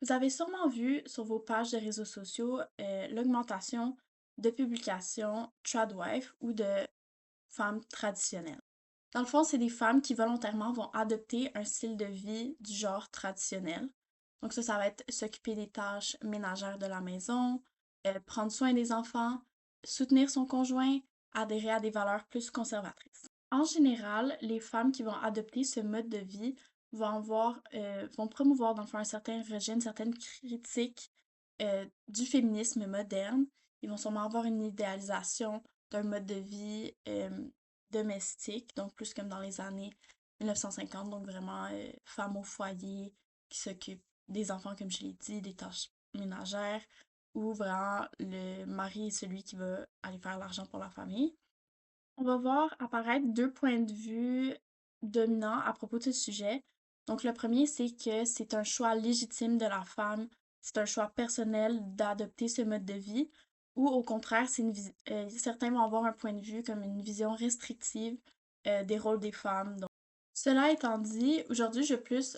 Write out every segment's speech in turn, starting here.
Vous avez sûrement vu sur vos pages de réseaux sociaux l'augmentation de publications tradwife ou de femmes traditionnelles. Dans le fond, c'est des femmes qui volontairement vont adopter un style de vie du genre traditionnel. Donc ça va être s'occuper des tâches ménagères de la maison, prendre soin des enfants, soutenir son conjoint, adhérer à des valeurs plus conservatrices. En général, les femmes qui vont adopter ce mode de vie vont promouvoir dans le fond un certain rejet, une certaine critique du féminisme moderne. Ils vont sûrement avoir une idéalisation d'un mode de vie domestique, donc plus comme dans les années 1950, donc vraiment femme au foyer qui s'occupe des enfants, comme je l'ai dit, des tâches ménagères, ou vraiment le mari est celui qui va aller faire l'argent pour la famille. On va voir apparaître deux points de vue dominants à propos de ce sujet. Donc le premier, c'est que c'est un choix légitime de la femme, c'est un choix personnel d'adopter ce mode de vie, ou au contraire, certains vont avoir un point de vue comme une vision restrictive des rôles des femmes. Donc, cela étant dit, aujourd'hui, je vais plus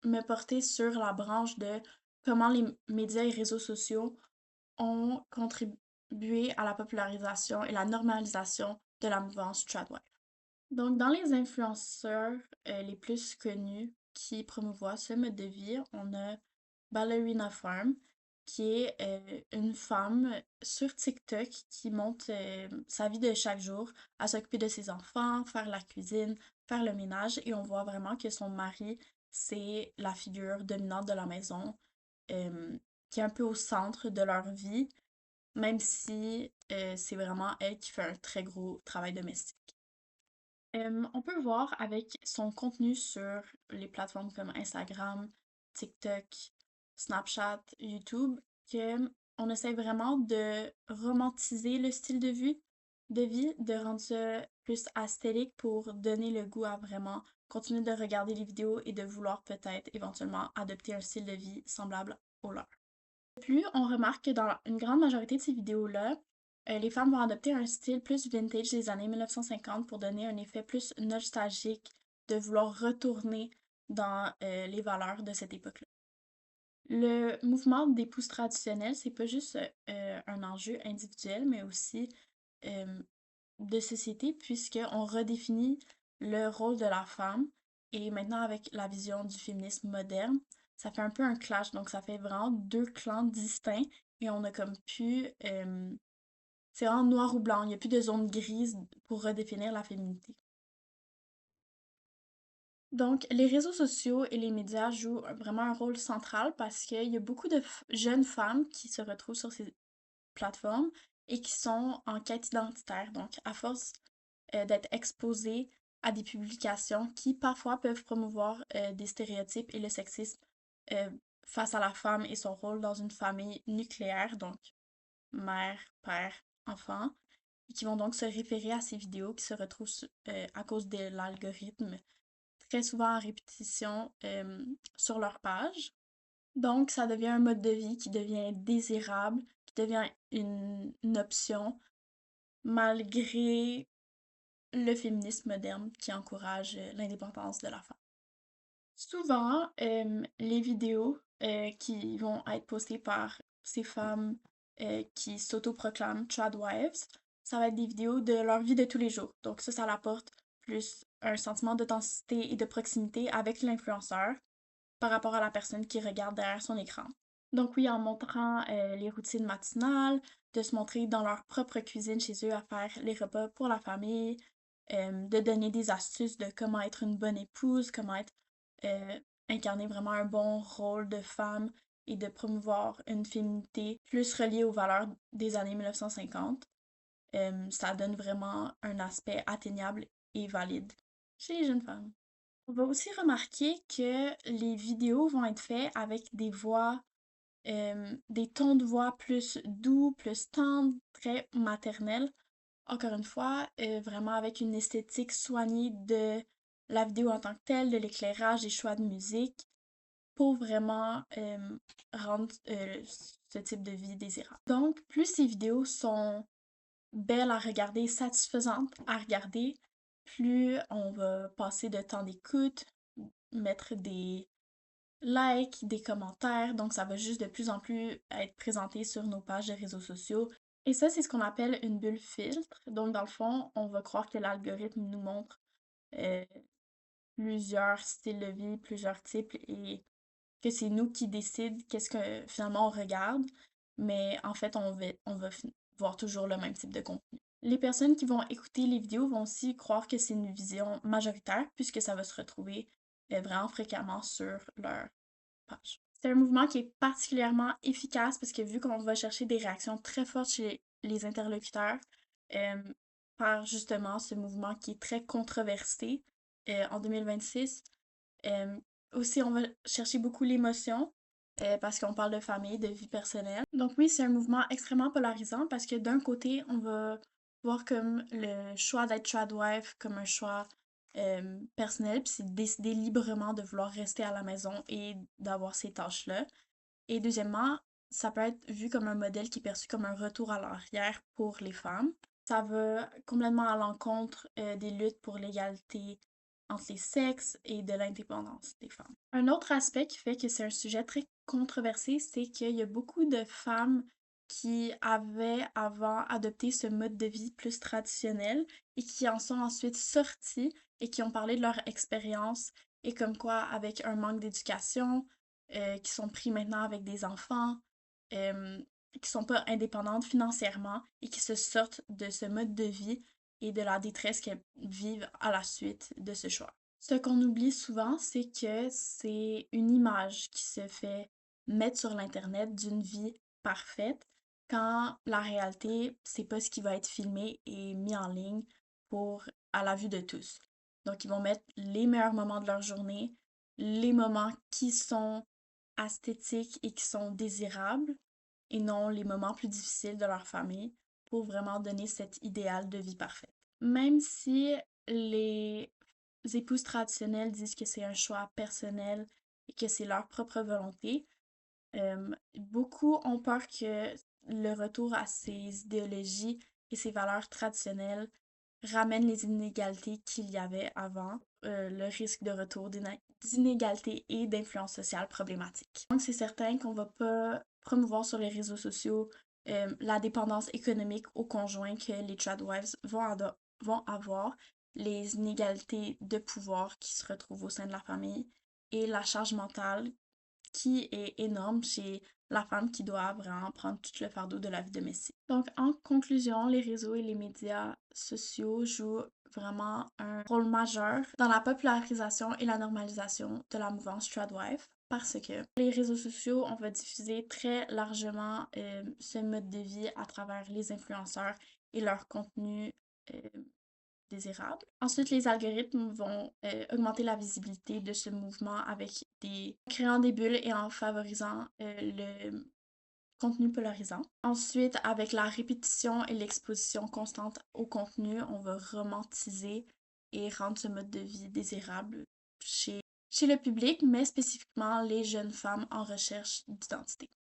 me porter sur la branche de comment les médias et réseaux sociaux ont contribué à la popularisation et la normalisation de la mouvance tradwife. Donc, dans les influenceurs les plus connus qui promouvoient ce mode de vie, on a Ballerina Farm, qui est une femme sur TikTok qui montre sa vie de chaque jour, à s'occuper de ses enfants, faire la cuisine, faire le ménage, et on voit vraiment que son mari, c'est la figure dominante de la maison, euh, qui est un peu au centre de leur vie, même si c'est vraiment elle qui fait un très gros travail domestique. On peut voir avec son contenu sur les plateformes comme Instagram, TikTok, Snapchat, YouTube, que on essaie vraiment de romantiser le style de vie, de rendre ça plus astérique pour donner le goût à vraiment continuer de regarder les vidéos et de vouloir peut-être éventuellement adopter un style de vie semblable au leur. De plus, on remarque que dans une grande majorité de ces vidéos-là, les femmes vont adopter un style plus vintage des années 1950 pour donner un effet plus nostalgique de vouloir retourner dans les valeurs de cette époque-là. Le mouvement d'épouse traditionnelle, c'est pas juste un enjeu individuel, mais aussi euh, de société, puisqu'on redéfinit le rôle de la femme. Et maintenant, avec la vision du féminisme moderne, ça fait un peu un clash. Donc, ça fait vraiment deux clans distincts. Et on a comme plus. C'est vraiment noir ou blanc. Il n'y a plus de zone grise pour redéfinir la féminité. Donc, les réseaux sociaux et les médias jouent vraiment un rôle central parce qu'il y a beaucoup de jeunes femmes qui se retrouvent sur ces plateformes et qui sont en quête identitaire. Donc, à force d'être exposées à des publications qui parfois peuvent promouvoir des stéréotypes et le sexisme euh, face à la femme et son rôle dans une famille nucléaire, donc mère, père, enfant, et qui vont donc se référer à ces vidéos qui se retrouvent à cause de l'algorithme très souvent en répétition sur leur page. Donc, ça devient un mode de vie qui devient désirable, qui devient une option, malgré le féminisme moderne qui encourage l'indépendance de la femme. Souvent, les vidéos qui vont être postées par ces femmes qui s'autoproclament tradwives, ça va être des vidéos de leur vie de tous les jours. Donc ça apporte plus un sentiment d'authenticité et de proximité avec l'influenceur par rapport à la personne qui regarde derrière son écran. Donc oui, en montrant les routines matinales, de se montrer dans leur propre cuisine chez eux à faire les repas pour la famille, de donner des astuces de comment être une bonne épouse, comment euh, incarner vraiment un bon rôle de femme et de promouvoir une féminité plus reliée aux valeurs des années 1950. Ça donne vraiment un aspect atteignable et valide chez les jeunes femmes. On va aussi remarquer que les vidéos vont être faites avec des tons de voix plus doux, plus tendres, très maternels. Encore une fois, vraiment avec une esthétique soignée de la vidéo en tant que telle, de l'éclairage, des choix de musique, pour vraiment rendre ce type de vie désirable. Donc, plus ces vidéos sont belles à regarder, satisfaisantes à regarder, plus on va passer de temps d'écoute, mettre des likes, des commentaires, donc ça va juste de plus en plus être présenté sur nos pages de réseaux sociaux. Et ça, c'est ce qu'on appelle une bulle filtre. Donc, dans le fond, on va croire que l'algorithme nous montre euh, plusieurs styles de vie, plusieurs types, et que c'est nous qui décident qu'est-ce que finalement on regarde, mais en fait, on va voir toujours le même type de contenu. Les personnes qui vont écouter les vidéos vont aussi croire que c'est une vision majoritaire, puisque ça va se retrouver vraiment fréquemment sur leur page. C'est un mouvement qui est particulièrement efficace parce que vu qu'on va chercher des réactions très fortes chez les interlocuteurs, euh, par justement ce mouvement qui est très controversé en 2026, euh, aussi, on va chercher beaucoup l'émotion parce qu'on parle de famille, de vie personnelle. Donc oui, c'est un mouvement extrêmement polarisant parce que d'un côté, on va voir comme le choix d'être tradwife comme un choix personnel, puis c'est décider librement de vouloir rester à la maison et d'avoir ces tâches-là. Et deuxièmement, ça peut être vu comme un modèle qui est perçu comme un retour à l'arrière pour les femmes. Ça va complètement à l'encontre des luttes pour l'égalité entre les sexes et de l'indépendance des femmes. Un autre aspect qui fait que c'est un sujet très controversé, c'est qu'il y a beaucoup de femmes qui avaient avant adopté ce mode de vie plus traditionnel et qui en sont ensuite sorties et qui ont parlé de leur expérience et comme quoi avec un manque d'éducation, qui sont pris maintenant avec des enfants, euh, qui sont pas indépendantes financièrement et qui se sortent de ce mode de vie et de la détresse qu'elles vivent à la suite de ce choix. Ce qu'on oublie souvent, c'est que c'est une image qui se fait mettre sur l'Internet d'une vie parfaite quand la réalité, c'est pas ce qui va être filmé et mis en ligne pour à la vue de tous. Donc, ils vont mettre les meilleurs moments de leur journée, les moments qui sont esthétiques et qui sont désirables, et non les moments plus difficiles de leur famille pour vraiment donner cet idéal de vie parfaite. Même si les épouses traditionnelles disent que c'est un choix personnel et que c'est leur propre volonté, beaucoup ont peur que le retour à ces idéologies et ces valeurs traditionnelles ramène les inégalités qu'il y avait avant, le risque de retour d'inégalités et d'influence sociale problématique. Donc, c'est certain qu'on va pas promouvoir sur les réseaux sociaux la dépendance économique au conjoint que les tradwives vont avoir, les inégalités de pouvoir qui se retrouvent au sein de la famille et la charge mentale qui est énorme chez la femme qui doit vraiment prendre tout le fardeau de la vie domestique. Donc, en conclusion, les réseaux et les médias sociaux jouent vraiment un rôle majeur dans la popularisation et la normalisation de la mouvance tradwife parce que les réseaux sociaux, on va diffuser très largement ce mode de vie à travers les influenceurs et leur contenu euh, désirables. Ensuite, les algorithmes vont augmenter la visibilité de ce mouvement avec en créant des bulles et en favorisant le contenu polarisant. Ensuite, avec la répétition et l'exposition constante au contenu, on va romantiser et rendre ce mode de vie désirable chez le public, mais spécifiquement les jeunes femmes en recherche d'identité.